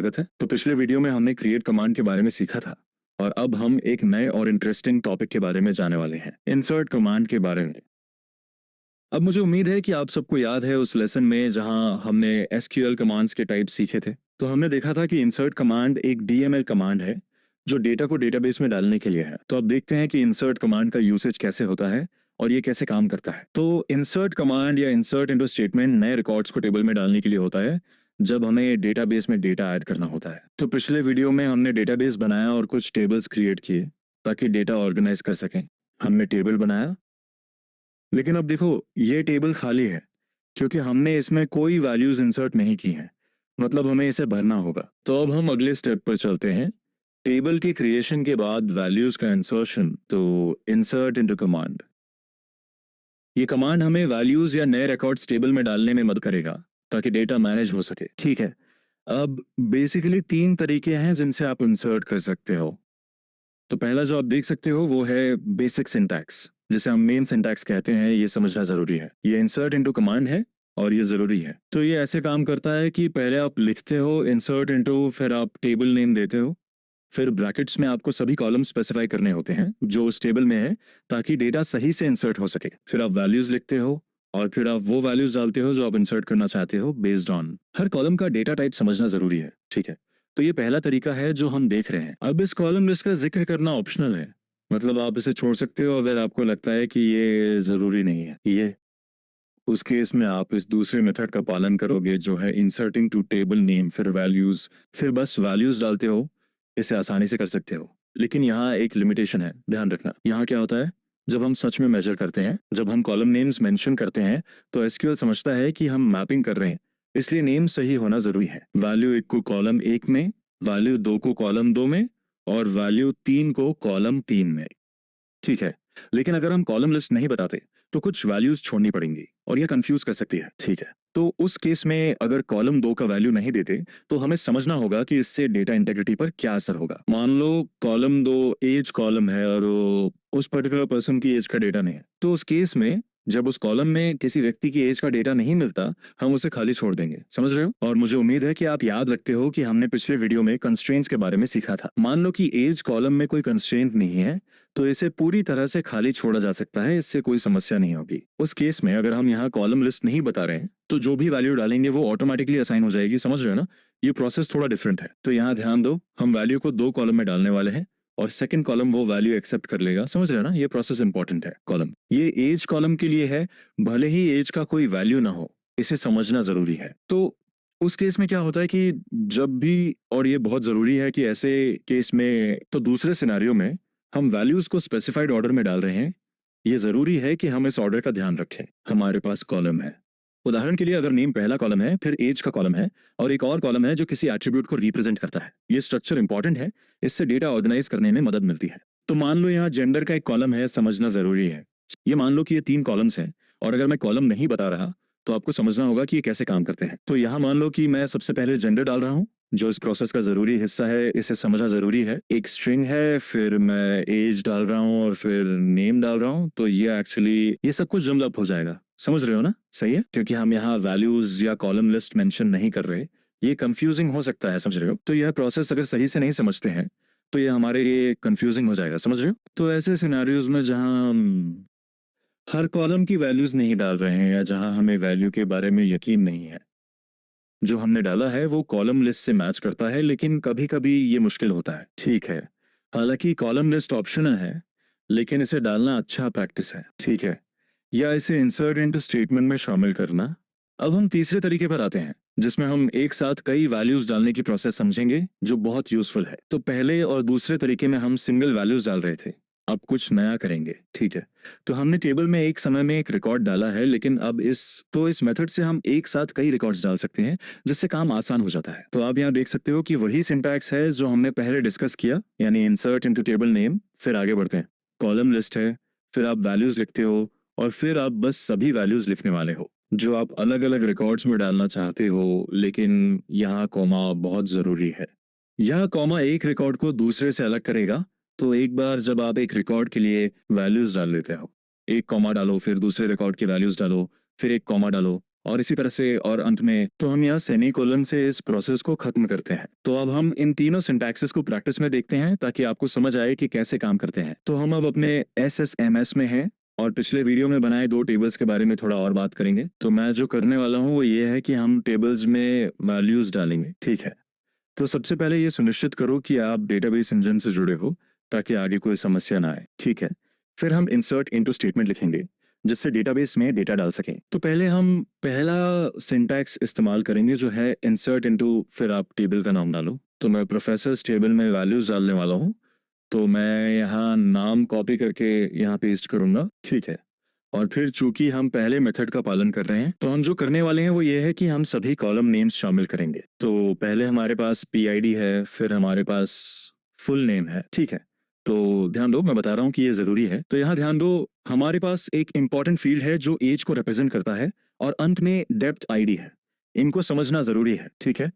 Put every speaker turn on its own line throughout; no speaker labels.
स्वागत है। तो पिछले वीडियो में हमने क्रिएट कमांड के बारे में सीखा था और अब हम एक नए और इंटरेस्टिंग टॉपिक के बारे में जाने वाले हैं, इंसर्ट कमांड के बारे में। अब मुझे उम्मीद है कि आप सबको याद है उस लेसन में जहां हमने एसक्यूएल कमांड्स के टाइप सीखे थे। तो हमने देखा था कि इंसर्ट कमांड एक डीएमएल कमांड है जो डेटा को डेटाबेस में डालने के लिए है। तो अब देखते हैं कि इंसर्ट कमांड का यूसेज कैसे होता है और ये कैसे काम करता है। तो इंसर्ट कमांड या इंसर्ट इनटू स्टेटमेंट नए रिकॉर्ड्स को टेबल में डालने के लिए होता है जब हमें डेटाबेस में डेटा ऐड करना होता है। तो पिछले वीडियो में हमने डेटाबेस बनाया और कुछ टेबल्स क्रिएट किए ताकि डेटा ऑर्गेनाइज कर सकें। हमने टेबल बनाया, लेकिन अब देखो ये टेबल खाली है क्योंकि हमने इसमें कोई वैल्यूज इंसर्ट नहीं की हैं। मतलब हमें इसे भरना होगा। तो अब हम अगले स्टेप पर चलते हैं। टेबल की क्रिएशन के बाद वैल्यूज का इंसर्शन, तो इंसर्ट इनटू कमांड। ये कमांड हमें वैल्यूज या नए रिकॉर्ड्स टेबल में डालने में मदद करेगा ताकि डेटा मैनेज हो सके। ठीक है, अब बेसिकली 3 तरीके हैं जिनसे आप इंसर्ट कर सकते हो। तो पहला जो आप देख सकते हो वो है बेसिक सिंटैक्स, जिसे हम मेन सिंटैक्स कहते हैं। ये समझना जरूरी है। ये इंसर्ट इनटू कमांड है और ये जरूरी है। तो ये ऐसे काम करता है कि पहले आप लिखते हो इंसर्ट इनटू, फिर आप टेबल नेम देते हो, फिर ब्रैकेट्स में आपको सभी कॉलम स्पेसिफाई करने होते हैं जो उस टेबल में है ताकि डेटा सही से इंसर्ट हो सके। फिर आप वैल्यूज लिखते हो और फिर आप वो वैल्यूज डालते हो जो आप इंसर्ट करना चाहते हो बेस्ड ऑन। हर कॉलम का डेटा टाइप समझना जरूरी है। ठीक है, तो ये पहला तरीका है जो हम देख रहे हैं। अब इस कॉलम लिस्ट का जिक्र करना ऑप्शनल है, मतलब आप इसे छोड़ सकते हो अगर आपको लगता है कि ये जरूरी नहीं है। ये उस केस में आप इस दूसरे मेथड का पालन करोगे जो है इंसर्टिंग टू टेबल नेम, फिर वैल्यूज, फिर बस वैल्यूज डालते हो। इसे आसानी से कर सकते हो, लेकिन यहाँ एक लिमिटेशन है, ध्यान रखना। यहाँ क्या होता है, जब हम सच में मेजर करते हैं, जब हम कॉलम नेम्स मेंशन करते हैं, तो एसक्यूएल समझता है कि हम मैपिंग कर रहे हैं, इसलिए नेम सही होना जरूरी है। वैल्यू 1 को कॉलम 1 में, वैल्यू 2 को कॉलम 2 में और वैल्यू 3 को कॉलम 3 में। ठीक है, लेकिन अगर हम कॉलम लिस्ट नहीं बताते तो कुछ वैल्यूज छोड़नी पड़ेंगी और ये कंफ्यूज कर सकती है। ठीक है, तो उस केस में अगर कॉलम 2 का वैल्यू नहीं देते तो हमें समझना होगा कि इससे डेटा इंटेग्रिटी पर क्या असर होगा। मान लो कॉलम 2 एज कॉलम है और उस पर्टिकुलर पर्सन की एज का डेटा नहीं है, तो उस केस में जब उस कॉलम में किसी व्यक्ति की एज का डेटा नहीं मिलता, हम उसे खाली छोड़ देंगे। समझ रहे हो? और मुझे उम्मीद है कि आप याद रखते हो कि हमने पिछले वीडियो में कंस्ट्रेंट्स के बारे में सीखा था। मान लो कि एज कॉलम में कोई कंस्ट्रेंट नहीं है तो इसे पूरी तरह से खाली छोड़ा जा सकता है, इससे कोई समस्या नहीं होगी। उस केस में अगर हम यहाँ कॉलम लिस्ट नहीं बता रहे हैं तो जो भी वैल्यू डालेंगे वो ऑटोमेटिकली असाइन हो जाएगी। समझ रहे हो ना? ये प्रोसेस थोड़ा डिफरेंट है। तो यहाँ ध्यान दो, हम वैल्यू को 2 कॉलम में डालने वाले हैं और सेकंड कॉलम वो वैल्यू एक्सेप्ट कर लेगा। समझ रहे हो ना? ये प्रोसेस इंपॉर्टेंट है। कॉलम ये एज कॉलम के लिए है, भले ही एज का कोई वैल्यू ना हो, इसे समझना जरूरी है। तो उस केस में क्या होता है कि जब भी, और ये बहुत जरूरी है कि ऐसे केस में, तो दूसरे सिनेरियो में हम वैल्यूज को स्पेसिफाइड ऑर्डर में डाल रहे हैं। ये जरूरी है कि हम इस ऑर्डर का ध्यान रखें। हमारे पास कॉलम है, उदाहरण के लिए अगर नेम पहला कॉलम है, फिर एज का कॉलम है और एक और कॉलम है जो किसी एट्रीब्यूट को रिप्रेजेंट करता है। ये स्ट्रक्चर इंपॉर्टेंट है, इससे डेटा ऑर्गेनाइज करने में मदद मिलती है। तो मान लो यहाँ जेंडर का एक कॉलम है, समझना जरूरी है। ये मान लो कि ये 3 कॉलम्स हैं और अगर मैं कॉलम नहीं बता रहा तो आपको समझना होगा कि ये कैसे काम करते हैं। तो यहाँ मान लो कि मैं सबसे पहले जेंडर डाल रहा हूँ जो इस प्रोसेस का जरूरी हिस्सा है, इसे समझना जरूरी है। एक स्ट्रिंग है, फिर मैं एज डाल रहा हूँ और फिर नेम डाल रहा हूँ। तो ये एक्चुअली ये सब कुछ जम्ड अप हो जाएगा। समझ रहे हो ना? सही है, क्योंकि हम यहाँ वैल्यूज या कॉलम लिस्ट मेंशन नहीं कर रहे। ये कंफ्यूजिंग हो सकता है, समझ रहे हो? तो यह प्रोसेस अगर सही से नहीं समझते हैं तो ये हमारे लिए कंफ्यूजिंग हो जाएगा। समझ रहे हो? तो ऐसे सिनेरियोज में जहाँ हम हर कॉलम की वैल्यूज नहीं डाल रहे हैं या जहां हमें वैल्यू के बारे में यकीन नहीं है, जो हमने डाला है वो कॉलम लिस्ट से मैच करता है, लेकिन कभी कभी ये मुश्किल होता है। ठीक है, हालांकि कॉलम लिस्ट ऑप्शनल है लेकिन इसे डालना अच्छा प्रैक्टिस है। ठीक है, या इसे इंसर्ट इनटू स्टेटमेंट में शामिल करना। अब हम तीसरे तरीके पर आते हैं जिसमें हम एक साथ कई वैल्यूज डालने की प्रोसेस समझेंगे जो बहुत यूजफुल है। तो पहले और दूसरे तरीके में हम सिंगल वैल्यूज डाल रहे थे, अब कुछ नया करेंगे। ठीक है, तो हमने टेबल में एक समय में एक रिकॉर्ड डाला है, लेकिन अब इस मेथड से हम एक साथ कई रिकॉर्ड्स डाल सकते हैं जिससे काम आसान हो जाता है। तो आप यहाँ देख सकते हो कि वही सिंटैक्स है जो हमने पहले डिस्कस किया, यानी इंसर्ट इनटू टेबल नेम। फिर आगे बढ़ते हैं, कॉलम लिस्ट है, फिर आप वैल्यूज लिखते हो और फिर आप बस सभी वैल्यूज लिखने वाले हो जो आप अलग अलग रिकॉर्ड्स में डालना चाहते हो। लेकिन यहाँ कॉमा बहुत जरूरी है। यह कॉमा एक रिकॉर्ड को दूसरे से अलग करेगा। तो एक बार जब आप एक रिकॉर्ड के लिए वैल्यूज डाल लेते हो, एक कॉमा डालो, फिर दूसरे रिकॉर्ड की वैल्यूज डालो, फिर एक कॉमा डालो और इसी तरह से और अंत में तो हम यहाँ सेमीकोलन से इस प्रोसेस को खत्म करते हैं। तो अब हम इन तीनों सिंटैक्सेस को प्रैक्टिस में देखते हैं ताकि आपको समझ आए कि कैसे काम करते हैं। तो हम अब अपने SSMS में हैं और पिछले वीडियो में बनाए 2 टेबल्स के बारे में थोड़ा और बात करेंगे। तो मैं जो करने वाला हूँ वो ये है कि हम टेबल्स में वैल्यूज डालेंगे, ठीक है। तो सबसे पहले ये सुनिश्चित करो कि आप डेटाबेस इंजन से जुड़े हो ताकि आगे कोई समस्या ना आए, ठीक है। फिर हम इंसर्ट इनटू स्टेटमेंट लिखेंगे जिससे डेटाबेस में डेटा डाल सकें। तो पहले हम पहला सिंटैक्स इस्तेमाल करेंगे जो है इंसर्ट इनटू, फिर आप टेबल का नाम डालो। तो मैं प्रोफेसर्स टेबल में वैल्यूज डालने वाला हूँ। तो मैं यहाँ नाम कॉपी करके यहाँ पेस्ट करूंगा, ठीक है। और फिर चूंकि हम पहले मेथड का पालन कर रहे हैं तो हम जो करने वाले हैं वो ये है कि हम सभी कॉलम नेम्स शामिल करेंगे। तो पहले हमारे पास PID है, फिर हमारे पास फुल नेम है, ठीक है। तो ध्यान दो, मैं बता रहा हूँ कि ये जरूरी है। तो यहाँ ध्यान दो, हमारे पास एक इंपॉर्टेंट फील्ड है जो एज को रिप्रेजेंट करता है और अंत में डेप्थ ID है। इनको समझना जरूरी है, ठीक है।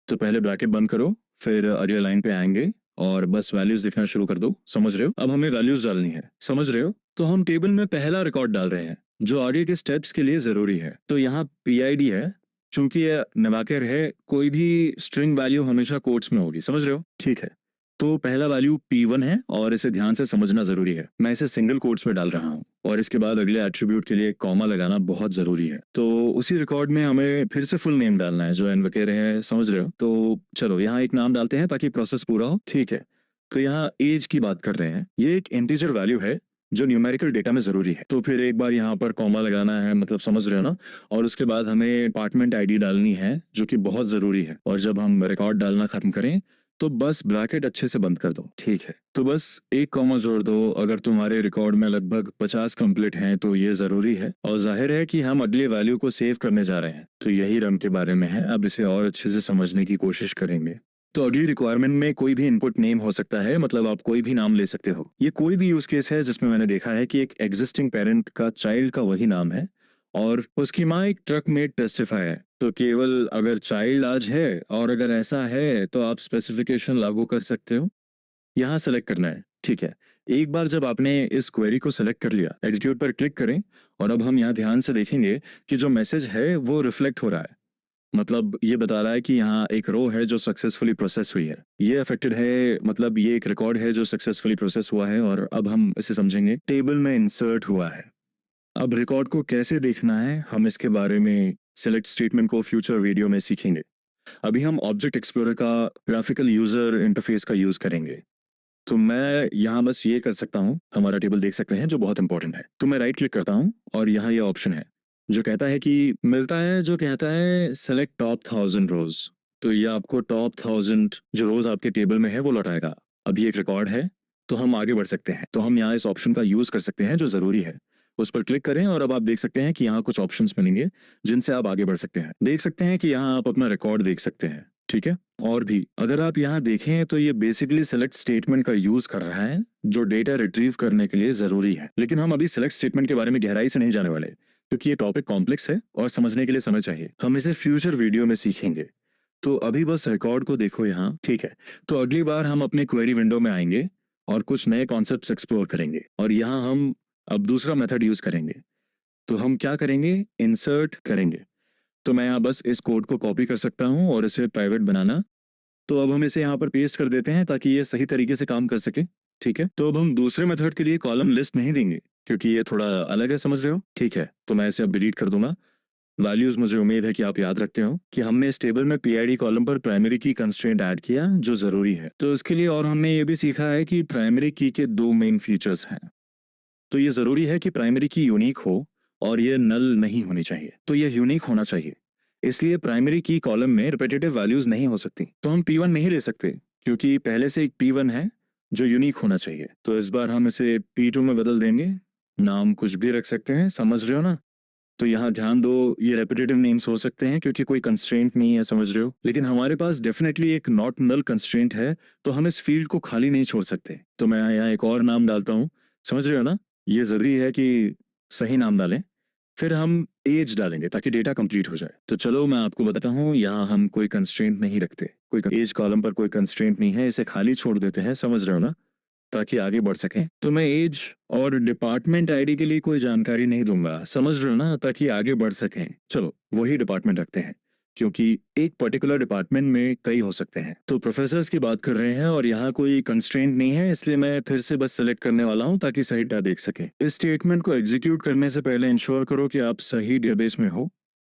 तो पहले ब्रैकेट बंद करो, फिर अगले लाइन पे आएंगे और बस वैल्यूज लिखना शुरू कर दो। समझ रहे हो? अब हमें वैल्यूज डालनी है, समझ रहे हो? तो हम टेबल में पहला रिकॉर्ड डाल रहे हैं जो आगे के स्टेप्स के लिए जरूरी है। तो यहाँ PID है, चूंकि यह नवाकर है, कोई भी स्ट्रिंग वैल्यू हमेशा कोट्स में होगी, समझ रहे हो? ठीक है। तो पहला वैल्यू P1 है और इसे ध्यान से समझना जरूरी है। मैं इसे सिंगल कोट्स में डाल रहा हूँ और इसके बाद अगले एट्रीब्यूट के लिए कॉमा लगाना बहुत जरूरी है। तो उसी रिकॉर्ड में हमें फिर से फुल नेम डालना है जो एनवकेर है, समझ रहे हो? तो चलो यहाँ एक नाम डालते हैं ताकि प्रोसेस पूरा हो, ठीक है। तो यहाँ एज की बात कर रहे हैं, ये एक इंटीजर वैल्यू है जो न्यूमेरिकल डेटा में जरूरी है। तो फिर एक बार यहाँ पर कॉमा लगाना है, मतलब समझ रहे हो ना। और उसके बाद हमें डिपार्टमेंट ID डालनी है जो कि बहुत जरूरी है। और जब हम रिकॉर्ड डालना खत्म करें तो बस ब्रैकेट अच्छे से बंद कर दो, ठीक है। तो बस एक कॉमा जोड़ दो। अगर तुम्हारे रिकॉर्ड में लगभग 50 कंप्लीट हैं तो ये जरूरी है और जाहिर है कि हम अगले वैल्यू को सेव करने जा रहे हैं। तो यही रन के बारे में है। अब इसे और अच्छे से समझने की कोशिश करेंगे। तो अगली रिक्वायरमेंट में कोई भी इनपुट नेम हो सकता है, मतलब आप कोई भी नाम ले सकते हो। ये कोई भी यूज केस है जिसमें मैंने देखा है कि एक एग्जिस्टिंग पेरेंट का चाइल्ड का वही नाम है और उसकी माँ एक ट्रक में टेस्टिफाई है। तो केवल अगर चाइल्ड आज है और अगर ऐसा है तो आप स्पेसिफिकेशन लागू कर सकते हो। यहाँ सेलेक्ट करना है, ठीक है। एक बार जब आपने इस क्वेरी को सेलेक्ट कर लिया, एग्जीक्यूट पर क्लिक करें और अब हम यहाँ ध्यान से देखेंगे कि जो मैसेज है वो रिफ्लेक्ट हो रहा है। मतलब ये बता रहा है कि यहाँ एक रो है जो सक्सेसफुली प्रोसेस हुई है। ये अफेक्टेड है, मतलब ये एक रिकॉर्ड है जो सक्सेसफुली प्रोसेस हुआ है। और अब हम इसे समझेंगे, टेबल में इंसर्ट हुआ है। अब रिकॉर्ड को कैसे देखना है हम इसके बारे में सेलेक्ट स्टेटमेंट को फ्यूचर वीडियो में सीखेंगे। अभी हम ऑब्जेक्ट एक्सप्लोरर का ग्राफिकल यूजर इंटरफेस का यूज करेंगे। तो मैं यहाँ बस ये कर सकता हूँ, हमारा टेबल देख सकते हैं जो बहुत इंपॉर्टेंट है। तो मैं राइट क्लिक करता हूँ और यहाँ ये ऑप्शन है जो कहता है कि मिलता है, जो कहता है सेलेक्ट टॉप 1000 रोज। तो ये आपको टॉप 1000 जो रोज आपके टेबल में है वो लौटाएगा। अभी एक रिकॉर्ड है तो हम आगे बढ़ सकते हैं। तो हम यहाँ इस ऑप्शन का यूज कर सकते हैं जो जरूरी है। उस पर क्लिक करें और अब आप देख सकते हैं कि यहाँ कुछ ऑप्शंस मिलेंगे जिनसे आप आगे बढ़ सकते हैं। देख सकते हैं कि यहाँ आप अपना रिकॉर्ड देख सकते हैं, ठीक है। और भी अगर आप यहाँ देखें तो ये बेसिकली सेलेक्ट स्टेटमेंट का यूज कर रहा है जो डेटा रिट्रीव करने के लिए जरूरी है। लेकिन हम अभी सेलेक्ट स्टेटमेंट के बारे में गहराई से नहीं जाने वाले क्योंकि ये टॉपिक कॉम्प्लेक्स है और समझने के लिए समय चाहिए। हम इसे फ्यूचर वीडियो में सीखेंगे। तो अभी बस रिकॉर्ड को देखो यहाँ, ठीक है। तो अगली बार हम अपने क्वेरी विंडो में आएंगे और कुछ नए कॉन्सेप्ट्स एक्सप्लोर करेंगे और यहाँ हम अब दूसरा मेथड यूज करेंगे। तो हम क्या करेंगे, इंसर्ट करेंगे। तो मैं यहाँ बस इस कोड को कॉपी कर सकता हूँ और इसे प्राइवेट बनाना। तो अब हम इसे यहाँ पर पेस्ट कर देते हैं ताकि ये सही तरीके से काम कर सके, ठीक है। तो अब हम दूसरे मेथड के लिए कॉलम लिस्ट नहीं देंगे क्योंकि ये थोड़ा अलग है, समझ रहे हो? ठीक है, तो मैं इसे अब डिलीट कर दूंगा। वैल्यूज, मुझे उम्मीद है कि आप याद रखते हो कि हमने इस टेबल में PID कॉलम पर प्राइमरी की कंस्ट्रेंट ऐड किया जो जरूरी है। तो इसके लिए और हमने ये भी सीखा है कि प्राइमरी की के 2 मेन फीचर्स हैं। तो ये जरूरी है कि प्राइमरी की यूनिक हो और ये नल नहीं होनी चाहिए। तो ये यूनिक होना चाहिए, इसलिए प्राइमरी की कॉलम में रिपीटेटिव वैल्यूज नहीं हो सकती। तो हम P1 नहीं ले सकते क्योंकि पहले से एक P1 है जो यूनिक होना चाहिए। तो इस बार हम इसे P2 में बदल देंगे। नाम कुछ भी रख सकते हैं, समझ रहे हो ना। तो यहाँ ध्यान दो, ये रेपिटेटिव नेम्स हो सकते हैं क्योंकि कोई कंस्ट्रेंट नहीं है, समझ रहे हो। लेकिन हमारे पास डेफिनेटली एक नॉट नल कंस्ट्रेंट है तो हम इस फील्ड को खाली नहीं छोड़ सकते। तो मैं यहाँ एक और नाम डालता हूँ, समझ रहे हो ना। ये जरूरी है कि सही नाम डालें। फिर हम एज डालेंगे ताकि डेटा कंप्लीट हो जाए। तो चलो मैं आपको बताता हूँ, यहाँ हम कोई कंस्ट्रेंट नहीं रखते। कोई एज कॉलम पर कोई कंस्ट्रेंट नहीं है, इसे खाली छोड़ देते हैं, समझ रहे हो ना, ताकि आगे बढ़ सकें। तो मैं एज और डिपार्टमेंट आईडी के लिए कोई जानकारी नहीं दूंगा, समझ रहे हो ना, ताकि आगे बढ़ सकें। चलो वही डिपार्टमेंट रखते हैं, क्योंकि एक पर्टिकुलर डिपार्टमेंट में कई हो सकते हैं। तो प्रोफेसर्स की बात कर रहे हैं और यहाँ कोई कंस्ट्रेंट नहीं है, इसलिए मैं फिर से बस सेलेक्ट करने वाला हूँ ताकि सही डेटा देख सके। इस स्टेटमेंट को एग्जीक्यूट करने से पहले इंश्योर करो कि आप सही डेटाबेस में हो,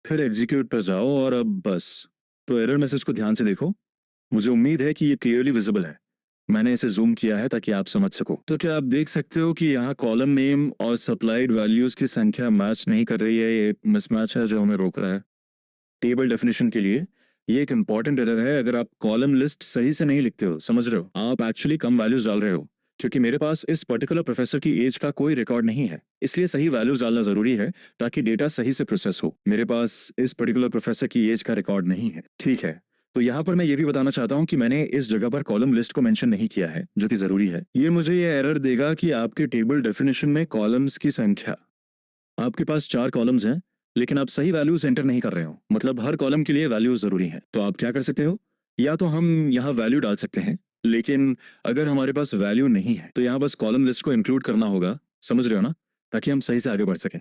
फिर एग्जीक्यूट पर जाओ और अब बस। तो एरर मैसेज को ध्यान से देखो, मुझे उम्मीद है कि ये क्लियरली विजिबल है। मैंने इसे जूम किया है ताकि आप समझ सको। तो क्या आप देख सकते हो कि यहाँ कॉलम नेम और सप्लाइड वैल्यूज की संख्या मैच नहीं कर रही है, ये मिसमैच है जो हमें रोक रहा है। टेबल डेफिनेशन के लिए ये एक इंपॉर्टेंट एरर है अगर आप कॉलम लिस्ट सही से नहीं लिखते हो, समझ रहे हो, आप एक्चुअली कम वैल्यूज डाल रहे हो। क्योंकि मेरे पास इस पर्टिकुलर प्रोफेसर की एज का कोई रिकॉर्ड नहीं है, इसलिए सही वैल्यूज डालना जरूरी है ताकि डेटा सही से प्रोसेस हो। मेरे पास इस पर्टिकुलर प्रोफेसर की एज का रिकॉर्ड नहीं है, ठीक है। तो यहाँ पर मैं ये भी बताना चाहता हूँ कि मैंने इस जगह पर कॉलम लिस्ट को मेंशन नहीं किया है, जो कि जरूरी है। ये मुझे ये एरर देगा कि आपके टेबल डेफिनेशन में कॉलम्स की संख्या, आपके पास 4 कॉलम्स हैं लेकिन आप सही वैल्यूज एंटर नहीं कर रहे हो, मतलब हर कॉलम के लिए वैल्यूज जरूरी है। तो आप क्या कर सकते हो, या तो हम यहाँ वैल्यू डाल सकते हैं, लेकिन अगर हमारे पास वैल्यू नहीं है तो यहाँ बस कॉलम लिस्ट को इंक्लूड करना होगा, समझ रहे हो ना, ताकि हम सही से आगे बढ़ सकें।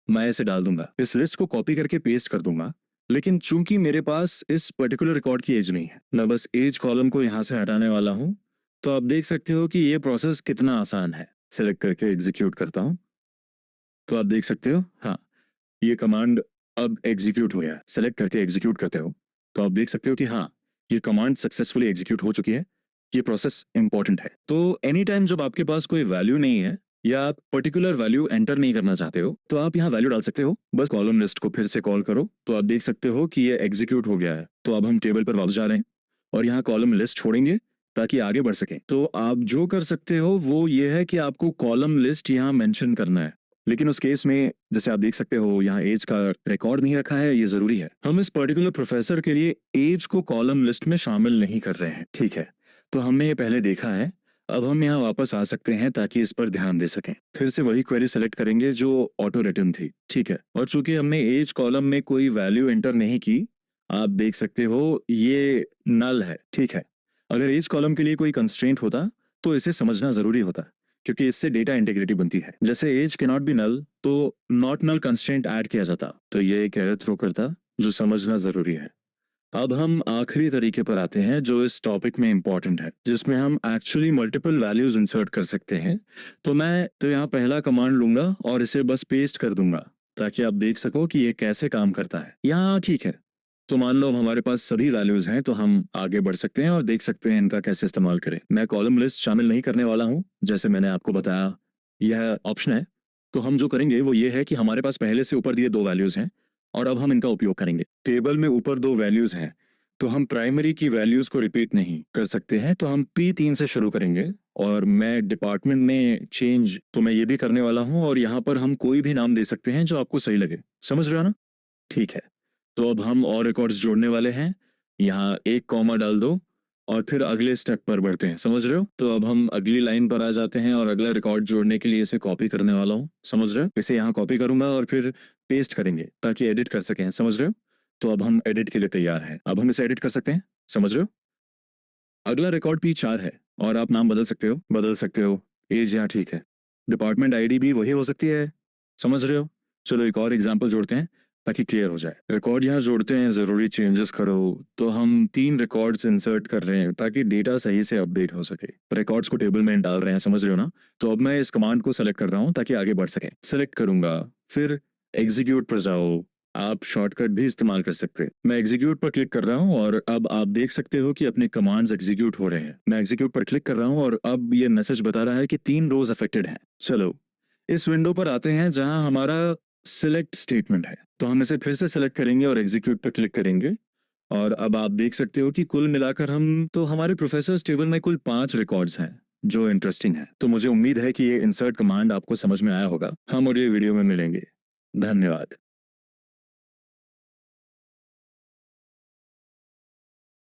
मैं इसे डाल दूंगा, इस लिस्ट को कॉपी करके पेस्ट कर दूंगा, लेकिन चूंकि मेरे पास इस पर्टिकुलर रिकॉर्ड की एज नहीं है, मैं बस एज कॉलम को यहाँ से हटाने वाला हूँ। तो आप देख सकते हो कि ये प्रोसेस कितना आसान है। सेलेक्ट करके एग्जीक्यूट करता हूँ, तो आप देख सकते हो, हाँ, ये कमांड अब एग्जीक्यूट हो गया। सेलेक्ट करके एग्जीक्यूट करते हो तो आप देख सकते हो कि हाँ, ये कमांड सक्सेसफुली एग्जीक्यूट हो चुकी है। ये प्रोसेस इंपॉर्टेंट है। तो एनी टाइम जब आपके पास कोई वैल्यू नहीं है या आप पर्टिकुलर वैल्यू एंटर नहीं करना चाहते हो तो आप यहाँ वैल्यू डाल सकते हो। बस कॉलम लिस्ट को फिर से कॉल करो तो आप देख सकते हो कि ये एग्जीक्यूट हो गया है। तो अब हम टेबल पर वापस जा रहे हैं और यहाँ कॉलम लिस्ट छोड़ेंगे ताकि आगे बढ़ सकें। तो आप जो कर सकते हो वो ये है कि आपको कॉलम लिस्ट यहाँ मेंशन करना है, लेकिन उस केस में जैसे आप देख सकते हो यहाँ एज का रिकॉर्ड नहीं रखा है, ये जरूरी है। हम इस पर्टिकुलर प्रोफेसर के लिए एज को कॉलम लिस्ट में शामिल नहीं कर रहे हैं, ठीक है। तो हमने ये पहले देखा है, अब हम यहाँ वापस आ सकते हैं ताकि इस पर ध्यान दे सकें। फिर से वही क्वेरी सेलेक्ट करेंगे जो ऑटो रिटर्न थी, ठीक है। और चूंकि हमने एज कॉलम में कोई वैल्यू एंटर नहीं की, आप देख सकते हो ये नल है, ठीक है। अगर एज कॉलम के लिए कोई कंस्ट्रेंट होता तो इसे समझना जरूरी होता, क्योंकि इससे डेटा इंटीग्रिटी बनती है। जैसे age can not be null तो नॉट नल कंस्ट्रेंट ऐड किया जाता, तो ये एक एरर थ्रो करता, जो समझना जरूरी है। अब हम आखिरी तरीके पर आते हैं जो इस टॉपिक में इंपॉर्टेंट है, जिसमें हम एक्चुअली मल्टीपल वैल्यूज इंसर्ट कर सकते हैं। तो मैं यहाँ पहला कमांड लूंगा और इसे बस पेस्ट कर दूंगा ताकि आप देख सको कि ये कैसे काम करता है। यहाँ ठीक है, तो मान लो हमारे पास सभी वैल्यूज हैं, तो हम आगे बढ़ सकते हैं और देख सकते हैं इनका कैसे इस्तेमाल करें। मैं कॉलम लिस्ट शामिल नहीं करने वाला हूँ, जैसे मैंने आपको बताया यह ऑप्शन है। तो हम जो करेंगे वो ये है कि हमारे पास पहले से ऊपर दिए 2 वैल्यूज हैं और अब हम इनका उपयोग करेंगे। टेबल में ऊपर 2 वैल्यूज हैं तो हम प्राइमरी की वैल्यूज को रिपीट नहीं कर सकते हैं, तो हम P3 से शुरू करेंगे। और मैं डिपार्टमेंट में चेंज तो मैं ये भी करने वाला हूँ और यहाँ पर हम कोई भी नाम दे सकते हैं जो आपको सही लगे, समझ रहे हो ना, ठीक है। तो अब हम और रिकॉर्ड्स जोड़ने वाले हैं, यहाँ एक कॉमा डाल दो और फिर अगले स्टेप पर बढ़ते हैं, समझ रहे हो। तो अब हम अगली लाइन पर आ जाते हैं और अगला रिकॉर्ड जोड़ने के लिए इसे कॉपी करने वाला हूँ, समझ रहे हो। इसे यहाँ कॉपी करूंगा और फिर पेस्ट करेंगे ताकि एडिट कर सकें, समझ रहे हो। तो अब हम एडिट के लिए तैयार हैं, अब हम इसे एडिट कर सकते हैं, समझ रहे हो। अगला रिकॉर्ड P4 है और आप नाम बदल सकते हो, एज यहाँ ठीक है, डिपार्टमेंट आईडी भी वही हो सकती है, समझ रहे हो। चलो एक और एग्जांपल जोड़ते हैं ताकि क्लियर हो जाए। रिकॉर्ड यहाँ जोड़ते हैं, जरूरी चेंजेस करो। तो हम 3 रिकॉर्ड्स इंसर्ट कर रहे हैं ताकि डेटा सही से अपडेट हो सके। रिकॉर्ड्स को टेबल में डाल रहे हैं, समझ रहे हो ना। तो अब मैं इस कमांड को सेलेक्ट कर रहा हूँ ताकि आगे बढ़ सके। सेलेक्ट करूंगा, फिर एग्जीक्यूट पर जाओ, आप शॉर्टकट भी इस्तेमाल कर सकते हैं। मैं एग्जीक्यूट पर क्लिक कर रहा हूँ और अब आप देख सकते हो कि अपने कमांड्स एग्जीक्यूट हो रहे हैं। मैं एग्जीक्यूट पर क्लिक कर रहा हूँ और अब ये मैसेज बता रहा है कि 3 रोज अफेक्टेड हैं। चलो इस विंडो पर आते हैं जहां हमारा सिलेक्ट स्टेटमेंट है। तो हम इसे फिर से सिलेक्ट करेंगे और एग्जीक्यूट पर क्लिक करेंगे और अब आप देख सकते हो कि कुल मिलाकर हमारे प्रोफेसर्स टेबल में कुल 5 रिकॉर्ड्स हैं जो इंटरेस्टिंग है। तो मुझे उम्मीद है कि ये इंसर्ट कमांड आपको समझ में आया होगा। हम और ये वीडियो में मिलेंगे। धन्यवाद।